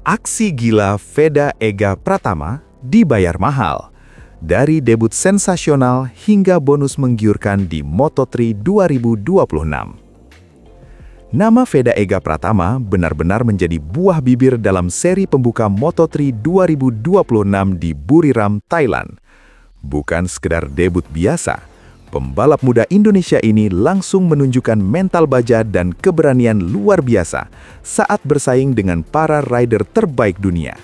Aksi gila Veda Ega Pratama dibayar mahal. Dari debut sensasional hingga bonus menggiurkan di Moto3 2026. Nama Veda Ega Pratama benar-benar menjadi buah bibir dalam seri pembuka Moto3 2026 di Buriram, Thailand. Bukan sekedar debut biasa, pembalap muda Indonesia ini langsung menunjukkan mental baja dan keberanian luar biasa saat bersaing dengan para rider terbaik dunia.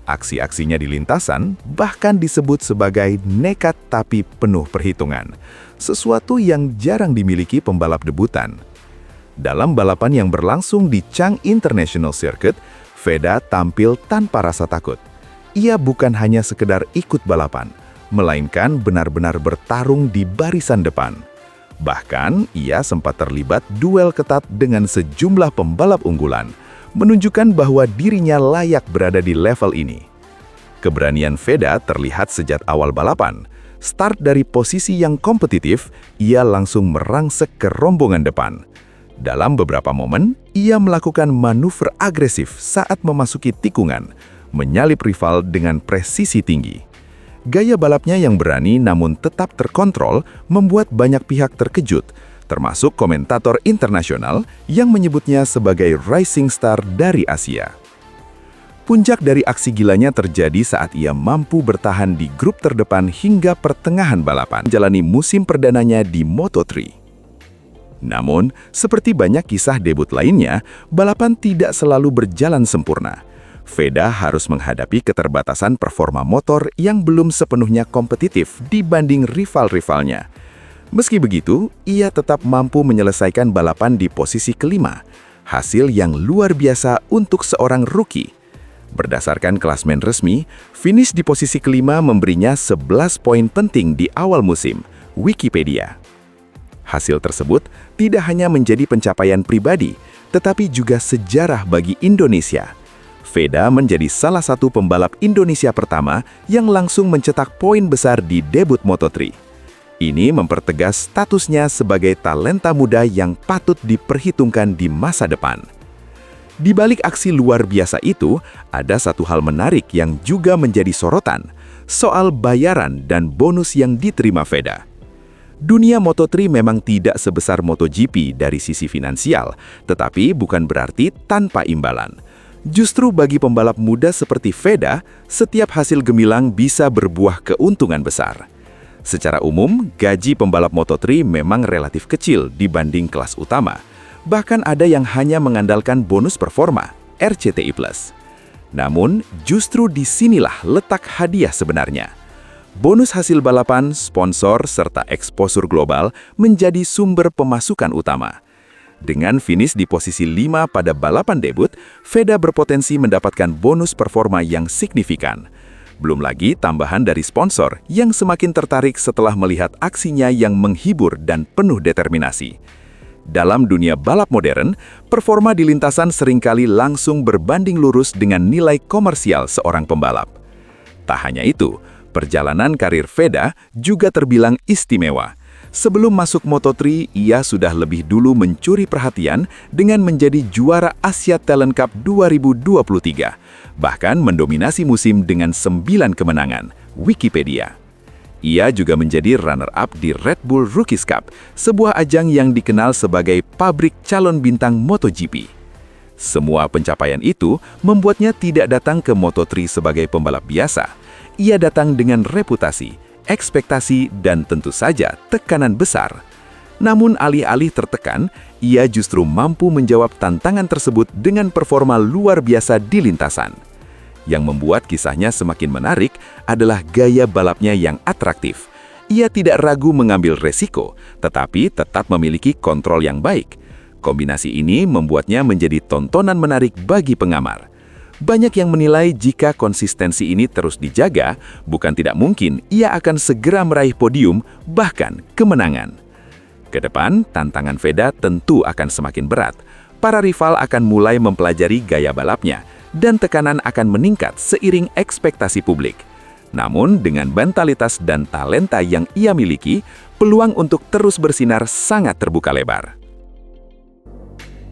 Aksi-aksinya di lintasan bahkan disebut sebagai nekat tapi penuh perhitungan, sesuatu yang jarang dimiliki pembalap debutan. Dalam balapan yang berlangsung di Chang International Circuit, Veda tampil tanpa rasa takut. Ia bukan hanya sekedar ikut balapan, melainkan benar-benar bertarung di barisan depan. Bahkan, ia sempat terlibat duel ketat dengan sejumlah pembalap unggulan, menunjukkan bahwa dirinya layak berada di level ini. Keberanian Veda terlihat sejak awal balapan. Start dari posisi yang kompetitif, ia langsung merangsek ke rombongan depan. Dalam beberapa momen, ia melakukan manuver agresif saat memasuki tikungan, menyalip rival dengan presisi tinggi. Gaya balapnya yang berani namun tetap terkontrol membuat banyak pihak terkejut, termasuk komentator internasional yang menyebutnya sebagai rising star dari Asia. Puncak dari aksi gilanya terjadi saat ia mampu bertahan di grup terdepan hingga pertengahan balapan, menjalani musim perdananya di Moto3. Namun, seperti banyak kisah debut lainnya, balapan tidak selalu berjalan sempurna. Veda harus menghadapi keterbatasan performa motor yang belum sepenuhnya kompetitif dibanding rival-rivalnya. Meski begitu, ia tetap mampu menyelesaikan balapan di posisi kelima, hasil yang luar biasa untuk seorang rookie. Berdasarkan klasmen resmi, finish di posisi kelima memberinya 11 poin penting di awal musim, Wikipedia. Hasil tersebut tidak hanya menjadi pencapaian pribadi, tetapi juga sejarah bagi Indonesia. Veda menjadi salah satu pembalap Indonesia pertama yang langsung mencetak poin besar di debut Moto3. Ini mempertegas statusnya sebagai talenta muda yang patut diperhitungkan di masa depan. Di balik aksi luar biasa itu, ada satu hal menarik yang juga menjadi sorotan, soal bayaran dan bonus yang diterima Veda. Dunia Moto3 memang tidak sebesar MotoGP dari sisi finansial, tetapi bukan berarti tanpa imbalan. Justru bagi pembalap muda seperti Veda, setiap hasil gemilang bisa berbuah keuntungan besar. Secara umum, gaji pembalap Moto3 memang relatif kecil dibanding kelas utama. Bahkan ada yang hanya mengandalkan bonus performa, RCTI+. Namun, justru disinilah letak hadiah sebenarnya. Bonus hasil balapan, sponsor, serta eksposur global menjadi sumber pemasukan utama. Dengan finish di posisi 5 pada balapan debut, Veda berpotensi mendapatkan bonus performa yang signifikan. Belum lagi tambahan dari sponsor yang semakin tertarik setelah melihat aksinya yang menghibur dan penuh determinasi. Dalam dunia balap modern, performa di lintasan seringkali langsung berbanding lurus dengan nilai komersial seorang pembalap. Tak hanya itu, perjalanan karir Veda juga terbilang istimewa. Sebelum masuk Moto3, ia sudah lebih dulu mencuri perhatian dengan menjadi juara Asia Talent Cup 2023, bahkan mendominasi musim dengan 9 kemenangan, Wikipedia. Ia juga menjadi runner-up di Red Bull Rookies Cup, sebuah ajang yang dikenal sebagai pabrik calon bintang MotoGP. Semua pencapaian itu membuatnya tidak datang ke Moto3 sebagai pembalap biasa. Ia datang dengan reputasi, ekspektasi, dan tentu saja tekanan besar. Namun alih-alih tertekan, ia justru mampu menjawab tantangan tersebut dengan performa luar biasa di lintasan. Yang membuat kisahnya semakin menarik adalah gaya balapnya yang atraktif. Ia tidak ragu mengambil resiko, tetapi tetap memiliki kontrol yang baik. Kombinasi ini membuatnya menjadi tontonan menarik bagi pengamar. Banyak yang menilai jika konsistensi ini terus dijaga, bukan tidak mungkin ia akan segera meraih podium, bahkan kemenangan. Kedepan, tantangan Veda tentu akan semakin berat. Para rival akan mulai mempelajari gaya balapnya, dan tekanan akan meningkat seiring ekspektasi publik. Namun, dengan mentalitas dan talenta yang ia miliki, peluang untuk terus bersinar sangat terbuka lebar.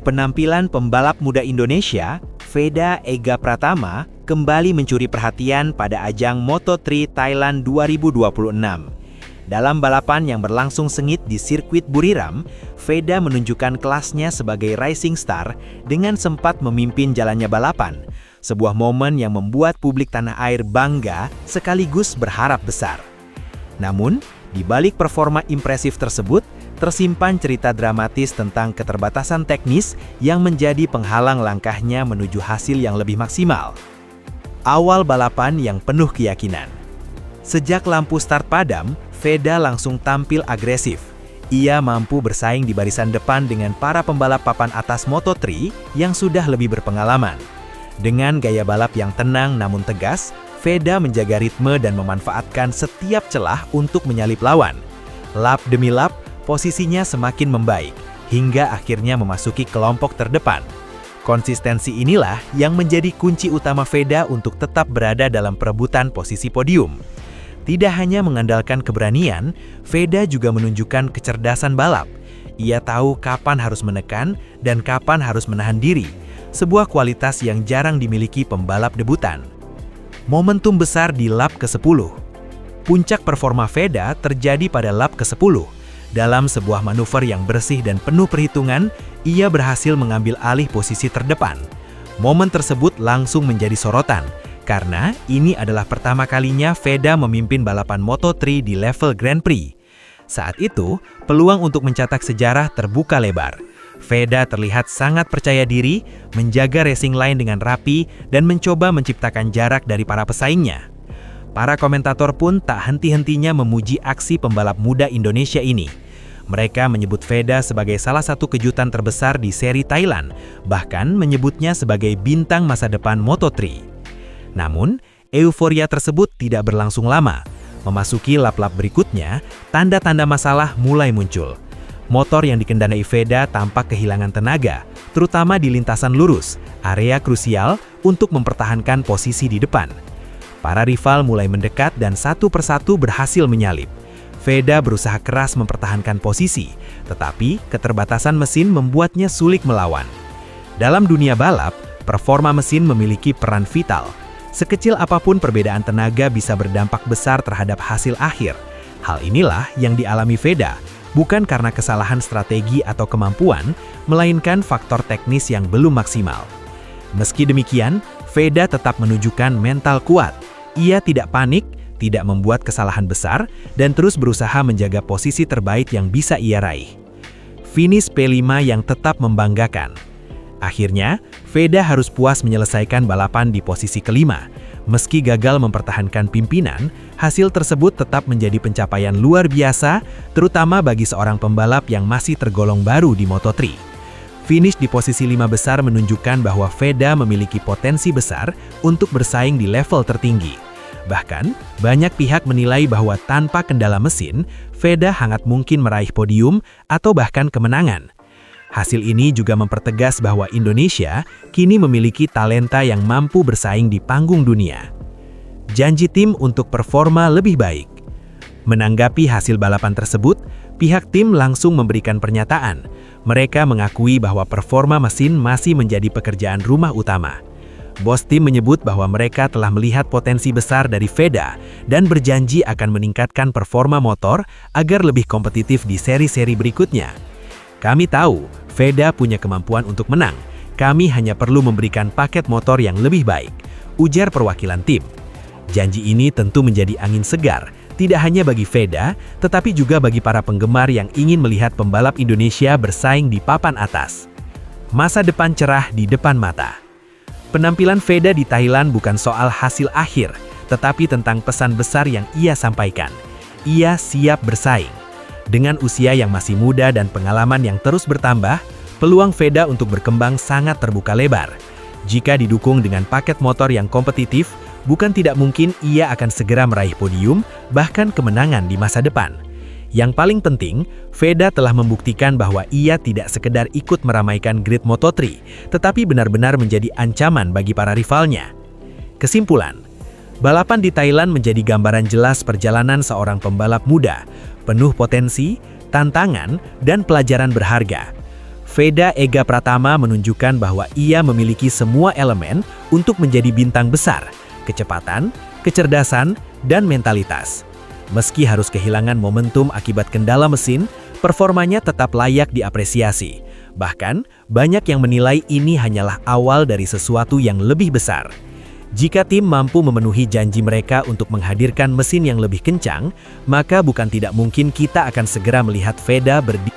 Penampilan pembalap muda Indonesia, Veda Ega Pratama kembali mencuri perhatian pada ajang Moto3 Thailand 2026. Dalam balapan yang berlangsung sengit di sirkuit Buriram, Veda menunjukkan kelasnya sebagai rising star dengan sempat memimpin jalannya balapan, sebuah momen yang membuat publik tanah air bangga sekaligus berharap besar. Namun, di balik performa impresif tersebut, tersimpan cerita dramatis tentang keterbatasan teknis yang menjadi penghalang langkahnya menuju hasil yang lebih maksimal. Awal balapan yang penuh keyakinan. Sejak lampu start padam, Veda langsung tampil agresif. Ia mampu bersaing di barisan depan dengan para pembalap papan atas Moto3 yang sudah lebih berpengalaman. Dengan gaya balap yang tenang namun tegas, Veda menjaga ritme dan memanfaatkan setiap celah untuk menyalip lawan. Lap demi lap, posisinya semakin membaik, hingga akhirnya memasuki kelompok terdepan. Konsistensi inilah yang menjadi kunci utama Veda untuk tetap berada dalam perebutan posisi podium. Tidak hanya mengandalkan keberanian, Veda juga menunjukkan kecerdasan balap. Ia tahu kapan harus menekan dan kapan harus menahan diri, sebuah kualitas yang jarang dimiliki pembalap debutan. Momentum besar di lap ke-10. Puncak performa Veda terjadi pada lap ke-10. Dalam sebuah manuver yang bersih dan penuh perhitungan, ia berhasil mengambil alih posisi terdepan. Momen tersebut langsung menjadi sorotan, karena ini adalah pertama kalinya Veda memimpin balapan Moto3 di level Grand Prix. Saat itu, peluang untuk mencetak sejarah terbuka lebar. Veda terlihat sangat percaya diri, menjaga racing line dengan rapi, dan mencoba menciptakan jarak dari para pesaingnya. Para komentator pun tak henti-hentinya memuji aksi pembalap muda Indonesia ini. Mereka menyebut Veda sebagai salah satu kejutan terbesar di seri Thailand, bahkan menyebutnya sebagai bintang masa depan Moto3. Namun, euforia tersebut tidak berlangsung lama. Memasuki lap-lap berikutnya, tanda-tanda masalah mulai muncul. Motor yang dikendarai Veda tampak kehilangan tenaga, terutama di lintasan lurus, area krusial untuk mempertahankan posisi di depan. Para rival mulai mendekat dan satu persatu berhasil menyalip. Veda berusaha keras mempertahankan posisi, tetapi keterbatasan mesin membuatnya sulit melawan. Dalam dunia balap, performa mesin memiliki peran vital. Sekecil apapun perbedaan tenaga bisa berdampak besar terhadap hasil akhir. Hal inilah yang dialami Veda, bukan karena kesalahan strategi atau kemampuan, melainkan faktor teknis yang belum maksimal. Meski demikian, Veda tetap menunjukkan mental kuat. Ia tidak panik, tidak membuat kesalahan besar, dan terus berusaha menjaga posisi terbaik yang bisa ia raih. Finish P5 yang tetap membanggakan. Akhirnya, Veda harus puas menyelesaikan balapan di posisi kelima. Meski gagal mempertahankan pimpinan, hasil tersebut tetap menjadi pencapaian luar biasa, terutama bagi seorang pembalap yang masih tergolong baru di Moto3. Finish di posisi 5 besar menunjukkan bahwa Veda memiliki potensi besar untuk bersaing di level tertinggi. Bahkan, banyak pihak menilai bahwa tanpa kendala mesin, Veda sangat mungkin meraih podium atau bahkan kemenangan. Hasil ini juga mempertegas bahwa Indonesia kini memiliki talenta yang mampu bersaing di panggung dunia. Janji tim untuk performa lebih baik. Menanggapi hasil balapan tersebut, pihak tim langsung memberikan pernyataan. Mereka mengakui bahwa performa mesin masih menjadi pekerjaan rumah utama. Bos tim menyebut bahwa mereka telah melihat potensi besar dari Veda dan berjanji akan meningkatkan performa motor agar lebih kompetitif di seri-seri berikutnya. Kami tahu, Veda punya kemampuan untuk menang. Kami hanya perlu memberikan paket motor yang lebih baik, ujar perwakilan tim. Janji ini tentu menjadi angin segar, tidak hanya bagi Veda, tetapi juga bagi para penggemar yang ingin melihat pembalap Indonesia bersaing di papan atas. Masa depan cerah di depan mata. Penampilan Veda di Thailand bukan soal hasil akhir, tetapi tentang pesan besar yang ia sampaikan. Ia siap bersaing. Dengan usia yang masih muda dan pengalaman yang terus bertambah, peluang Veda untuk berkembang sangat terbuka lebar. Jika didukung dengan paket motor yang kompetitif, bukan tidak mungkin ia akan segera meraih podium, bahkan kemenangan di masa depan. Yang paling penting, Veda telah membuktikan bahwa ia tidak sekedar ikut meramaikan grid Moto3, tetapi benar-benar menjadi ancaman bagi para rivalnya. Kesimpulan, balapan di Thailand menjadi gambaran jelas perjalanan seorang pembalap muda, penuh potensi, tantangan, dan pelajaran berharga. Veda Ega Pratama menunjukkan bahwa ia memiliki semua elemen untuk menjadi bintang besar, kecepatan, kecerdasan, dan mentalitas. Meski harus kehilangan momentum akibat kendala mesin, performanya tetap layak diapresiasi. Bahkan, banyak yang menilai ini hanyalah awal dari sesuatu yang lebih besar. Jika tim mampu memenuhi janji mereka untuk menghadirkan mesin yang lebih kencang, maka bukan tidak mungkin kita akan segera melihat Veda berdiri